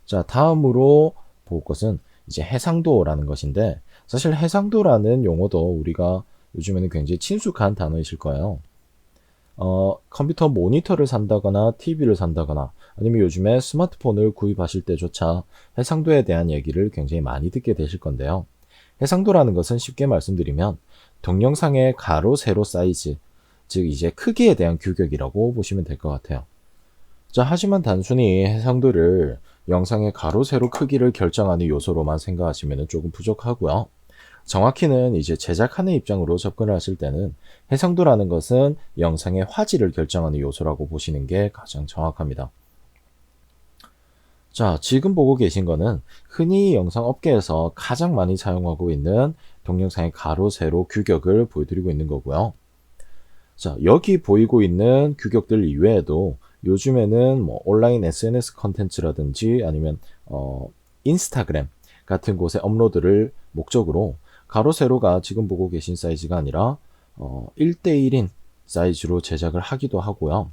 자, 다음으로 볼 것은 이제 해상도라는 것인데, 사실 해상도라는 용어도 우리가 요즘에는 굉장히 친숙한 단어이실 거예요. 컴퓨터 모니터를 산다거나 TV를 산다거나 아니면 요즘에 스마트폰을 구입하실 때조차 해상도에 대한 얘기를 굉장히 많이 듣게 되실 건데요. 해상도라는 것은 쉽게 말씀드리면 동영상의 가로, 세로 사이즈, 즉 이제 크기에 대한 규격이라고 보시면 될 것 같아요. 자, 하지만 단순히 해상도를 영상의 가로, 세로 크기를 결정하는 요소로만 생각하시면 조금 부족하고요. 정확히는 이제 제작하는 입장으로 접근을 하실 때는 해상도라는 것은 영상의 화질을 결정하는 요소라고 보시는 게 가장 정확합니다. 자, 지금 보고 계신 거는 흔히 영상 업계에서 가장 많이 사용하고 있는 동영상의 가로, 세로 규격을 보여드리고 있는 거고요. 자, 여기 보이고 있는 규격들 이외에도 요즘에는 뭐 온라인 SNS 컨텐츠라든지 아니면 인스타그램 같은 곳에 업로드를 목적으로 가로 세로가 지금 보고 계신 사이즈가 아니라 1대1인 사이즈로 제작을 하기도 하고요.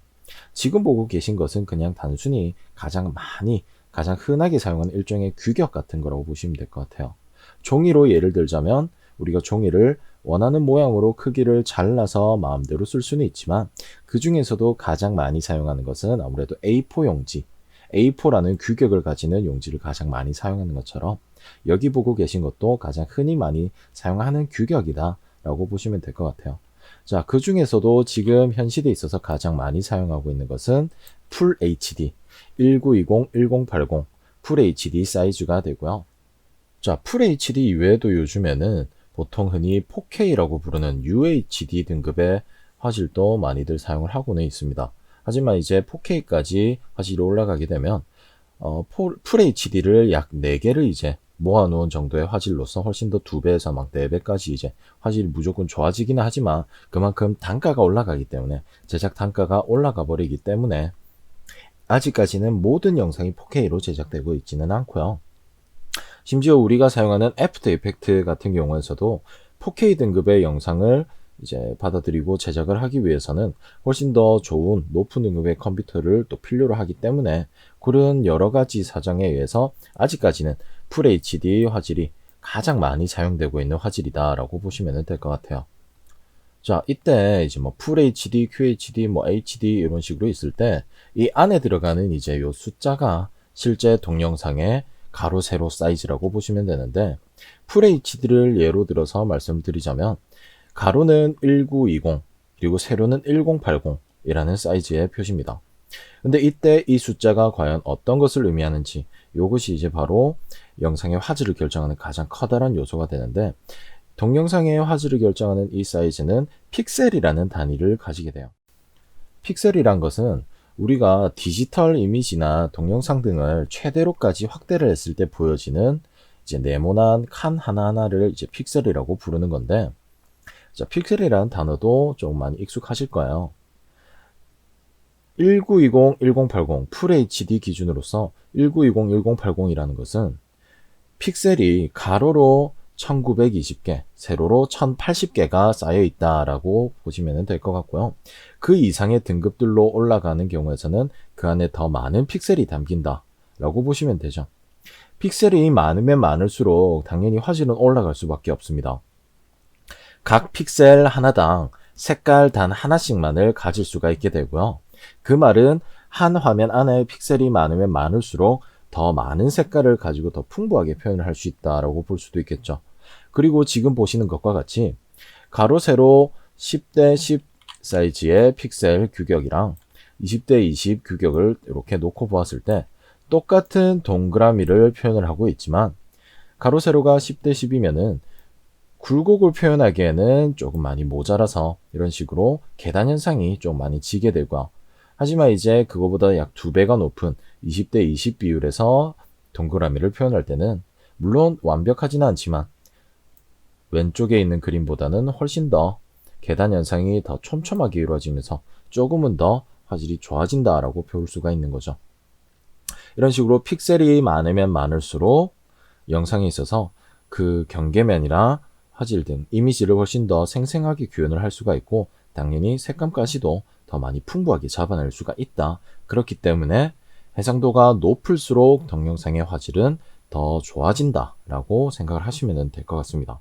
지금 보고 계신 것은 그냥 단순히 가장 흔하게 사용하는 일종의 규격 같은 거라고 보시면 될 것 같아요. 종이로 예를 들자면 우리가 종이를 원하는 모양으로 크기를 잘라서 마음대로 쓸 수는 있지만 그 중에서도 가장 많이 사용하는 것은 아무래도 A4 용지, A4라는 규격을 가지는 용지를 가장 많이 사용하는 것처럼 여기 보고 계신 것도 가장 흔히 많이 사용하는 규격이다 라고 보시면 될 것 같아요. 자, 그 중에서도 지금 현 시대에 있어서 가장 많이 사용하고 있는 것은 풀 HD 1920, 1080 풀 HD 사이즈가 되고요. 자, 풀 HD 이외에도 요즘에는 보통 흔히 4K라고 부르는 UHD 등급의 화질도 많이들 사용을 하고는 있습니다. 하지만 이제 4K까지 화질이 올라가게 되면 풀 HD를 약 4개를 이제 모아놓은 정도의 화질로서 훨씬 더 2배에서 막 4배까지 이제 화질이 무조건 좋아지기는 하지만 그만큼 단가가 올라가기 때문에 제작 단가가 올라가 버리기 때문에 아직까지는 모든 영상이 4K로 제작되고 있지는 않고요. 심지어 우리가 사용하는 애프터 이펙트 같은 경우에서도 4K 등급의 영상을 이제 받아들이고 제작을 하기 위해서는 훨씬 더 좋은 높은 등급의 컴퓨터를 또 필요로 하기 때문에 그런 여러 가지 사정에 의해서 아직까지는 풀 HD 화질이 가장 많이 사용되고 있는 화질이다라고 보시면 될 것 같아요. 자, 이때 이제 뭐 풀 HD, QHD, 뭐 HD 이런 식으로 있을 때 이 안에 들어가는 이제 요 숫자가 실제 동영상의 가로 세로 사이즈라고 보시면 되는데 풀 HD를 예로 들어서 말씀드리자면 가로는 1920 그리고 세로는 1080이라는 사이즈의 표시입니다. 근데 이때 이 숫자가 과연 어떤 것을 의미하는지 이것이 이제 바로 영상의 화질을 결정하는 가장 커다란 요소가 되는데 동영상의 화질을 결정하는 이 사이즈는 픽셀이라는 단위를 가지게 돼요. 픽셀이란 것은 우리가 디지털 이미지나 동영상 등을 최대로까지 확대를 했을 때 보여지는 이제 네모난 칸 하나하나를 이제 픽셀이라고 부르는 건데, 자, 픽셀이라는 단어도 좀 많이 익숙하실 거예요. 1920, 1080 풀 HD 기준으로서 1920, 1080이라는 것은 픽셀이 가로로 1920개, 세로로 1080개가 쌓여 있다라고 보시면 될 것 같고요. 그 이상의 등급들로 올라가는 경우에서는 그 안에 더 많은 픽셀이 담긴다라고 보시면 되죠. 픽셀이 많으면 많을수록 당연히 화질은 올라갈 수밖에 없습니다. 각 픽셀 하나당 색깔 단 하나씩만을 가질 수가 있게 되고요. 그 말은 한 화면 안에 픽셀이 많으면 많을수록 더 많은 색깔을 가지고 더 풍부하게 표현을 할 수 있다라고 볼 수도 있겠죠. 그리고 지금 보시는 것과 같이 가로 세로 10대 10 사이즈의 픽셀 규격이랑 20대 20 규격을 이렇게 놓고 보았을 때 똑같은 동그라미를 표현을 하고 있지만 가로 세로가 10대 10이면은 굴곡을 표현하기에는 조금 많이 모자라서 이런 식으로 계단 현상이 좀 많이 지게 되고요. 하지만 이제 그거보다 약 2배가 높은 20대 20 비율에서 동그라미를 표현할 때는 물론 완벽하지는 않지만 왼쪽에 있는 그림보다는 훨씬 더 계단 현상이 더 촘촘하게 이루어지면서 조금은 더 화질이 좋아진다라고 볼 수가 있는 거죠. 이런 식으로 픽셀이 많으면 많을수록 영상에 있어서 그 경계면이나 화질 등 이미지를 훨씬 더 생생하게 구현을 할 수가 있고 당연히 색감까지도 더 많이 풍부하게 잡아낼 수가 있다. 그렇기 때문에 해상도가 높을수록 동영상의 화질은 더 좋아진다 라고 생각을 하시면 될 것 같습니다.